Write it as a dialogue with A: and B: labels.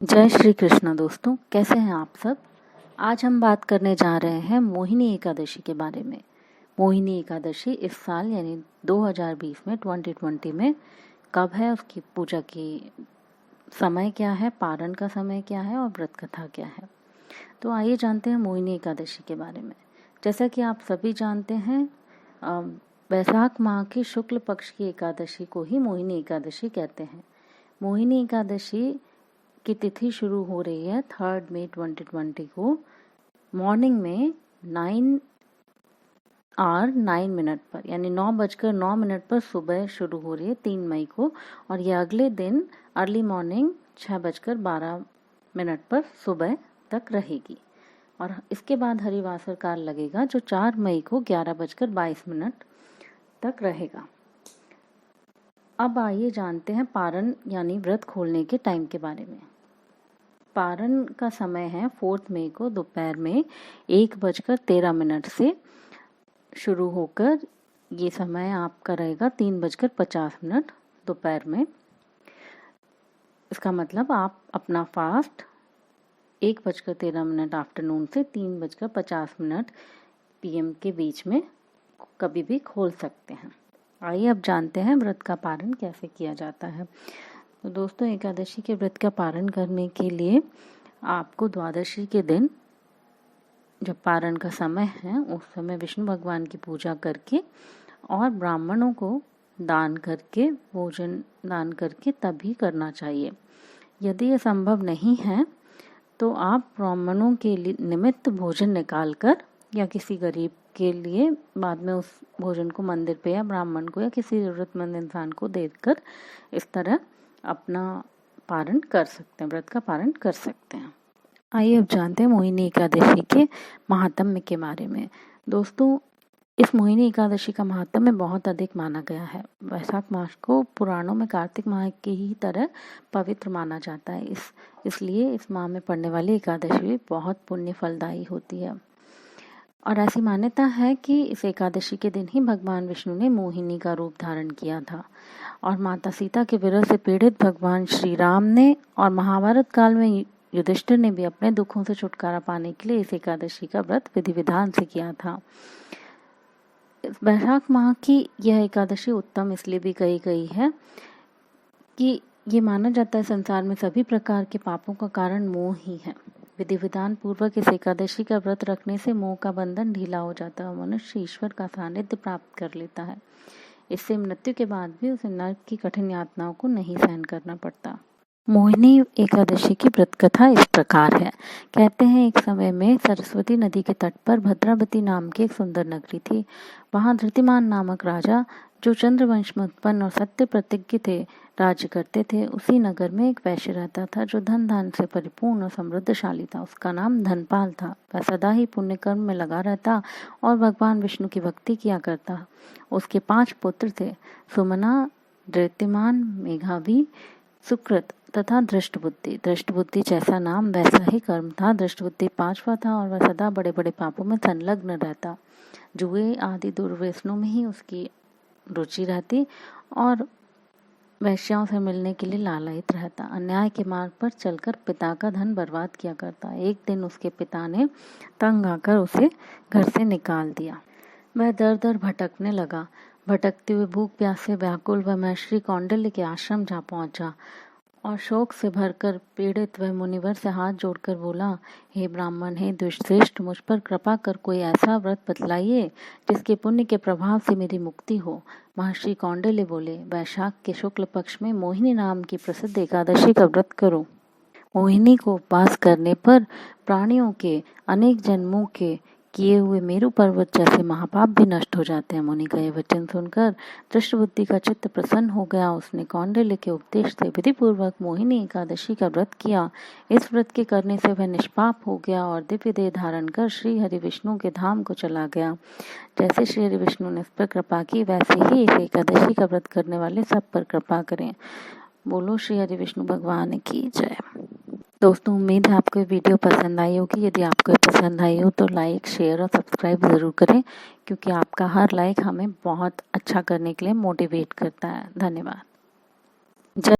A: जय श्री कृष्ण दोस्तों, कैसे हैं आप सब। आज हम बात करने जा रहे हैं मोहिनी एकादशी के बारे में। मोहिनी एकादशी इस साल यानी 2020 में 2020 में कब है, उसकी पूजा की समय क्या है, पारण का समय क्या है और व्रत कथा क्या है। तो आइए जानते हैं मोहिनी एकादशी के बारे में। जैसा कि आप सभी जानते हैं, वैशाख माह की शुक्ल पक्ष की एकादशी को ही मोहिनी एकादशी कहते हैं। मोहिनी एकादशी की तिथि शुरू हो रही है 3 मई 2020 को मॉर्निंग में 9:09 पर, यानी 9:09 पर सुबह शुरू हो रही है 3 मई को, और यह अगले दिन अर्ली मॉर्निंग 6:12 पर सुबह तक रहेगी। और इसके बाद हरिवासर काल लगेगा जो 4 मई को 11:22 तक रहेगा। अब आइए जानते हैं पारण यानी व्रत खोलने के टाइम के बारे में। पारण का समय है 4 मई को दोपहर में 1:13 से शुरू होकर ये समय आपका रहेगा 3:50 दोपहर में। इसका मतलब आप अपना फास्ट 1:13 आफ्टरनून से 3:50 PM के बीच में कभी भी खोल सकते हैं। आइए अब जानते हैं व्रत का पारण कैसे किया जाता है। तो दोस्तों, एकादशी के व्रत का पारण करने के लिए आपको द्वादशी के दिन जब पारण का समय है उस समय विष्णु भगवान की पूजा करके और ब्राह्मणों को दान करके, भोजन दान करके तभी करना चाहिए। यदि ये संभव नहीं है तो आप ब्राह्मणों के लिए निमित्त भोजन निकाल कर या किसी गरीब के लिए बाद में उस भोजन को मंदिर पे या ब्राह्मण को या किसी जरूरतमंद इंसान को देकर इस तरह अपना पारण कर सकते हैं, व्रत का पारण कर सकते हैं। आइए अब जानते हैं मोहिनी एकादशी के महात्म्य के बारे में। दोस्तों, इस मोहिनी एकादशी का महात्म्य बहुत अधिक माना गया है। वैशाख मास को पुराणों में कार्तिक माह की ही तरह पवित्र माना जाता है। इसलिए इस माह में पड़ने वाली एकादशी बहुत पुण्य फलदायी होती है। और ऐसी मान्यता है कि इस एकादशी के दिन ही भगवान विष्णु ने मोहिनी का रूप धारण किया था और माता सीता के विरह से पीड़ित भगवान श्री राम ने और महाभारत काल में युधिष्ठिर ने भी अपने दुखों से छुटकारा पाने के लिए इस एकादशी का व्रत विधि विधान से किया था। वैशाख माह की यह एकादशी उत्तम इसलिए भी कही गई है कि ये माना जाता है संसार में सभी प्रकार के पापों का कारण मोह ही है। विधि विधान पूर्वक इस एकादशी का व्रत रखने से मोह का बंधन ढीला हो जाता है और मनुष्य ईश्वर का सानिध्य प्राप्त कर लेता है। इससे मृत्यु के बाद भी उसे नरक की कठिन यातनाओं को नहीं सहन करना पड़ता। मोहिनी एकादशी की व्रत कथा इस प्रकार है। कहते हैं एक समय में सरस्वती नदी के तट पर भद्रावती नाम की एक सुंदर नगरी थी। वहां धृतिमान नामक राजा, जो चंद्रवंश में उत्पन्न और सत्य प्रतिज्ञ थे, राज्य करते थे। उसी नगर में एक वैश्य रहता था जो धन धान से परिपूर्ण और समृद्धशाली था। उसका नाम धनपाल था। वह सदा ही पुण्य कर्म में लगा रहता और भगवान विष्णु की भक्ति किया करता। उसके 5 पुत्र थे, सुमना, दैत्यमान, मेघावी, सुकृत तथा दृष्टबुद्धि। दृष्टबुद्धि जैसा नाम वैसा ही कर्म था। दृष्टबुद्धि 5वां था और वह सदा बड़े बड़े पापों में संलग्न रहता। जुए आदि दुर्व्यसनों में ही उसकी रुचि रहती और वैश्याओं से मिलने के लिए लालायित रहता। अन्याय के मार्ग पर चलकर पिता का धन बर्बाद किया करता। एक दिन उसके पिता ने तंग आकर उसे घर से निकाल दिया। वह दर दर भटकने लगा। भटकते हुए भूख प्यास से व्याकुल वह महर्षि कौंडिल्य के आश्रम जा पहुंचा और शोक से भरकर पीड़ित वह मुनिवर से हाथ जोड़कर बोला, हे ब्राह्मण, हे द्विश्रेष्ठ, मुझ पर कृपा कर कोई ऐसा व्रत बतलाइए जिसके पुण्य के प्रभाव से मेरी मुक्ति हो। महर्षि कौंडिल्य बोले, वैशाख के शुक्ल पक्ष में मोहिनी नाम की प्रसिद्ध एकादशी का व्रत करो। मोहिनी को उपवास करने पर प्राणियों के अनेक जन्मों के किए हुए मेरु पर्वत जैसे महापाप भी नष्ट हो जाते हैं। मुनि का यह वचन सुनकर दृष्टबुद्धि का चित्त प्रसन्न हो गया। उसने कौंडिल्य के उपदेश से विधि पूर्वक मोहिनी एकादशी का व्रत किया। इस व्रत के करने से वह निष्पाप हो गया और दिव्य देह धारण कर श्री हरि विष्णु के धाम को चला गया। जैसे श्री हरि विष्णु ने उस पर कृपा की, वैसे ही इस एकादशी का व्रत करने वाले सब पर कृपा करें। बोलो श्री हरि विष्णु भगवान की जय। दोस्तों, उम्मीद है आपको ये वीडियो पसंद आई होगी। यदि आपको पसंद आई हो तो लाइक, शेयर और सब्सक्राइब ज़रूर करें, क्योंकि आपका हर लाइक हमें बहुत अच्छा करने के लिए मोटिवेट करता है। धन्यवाद।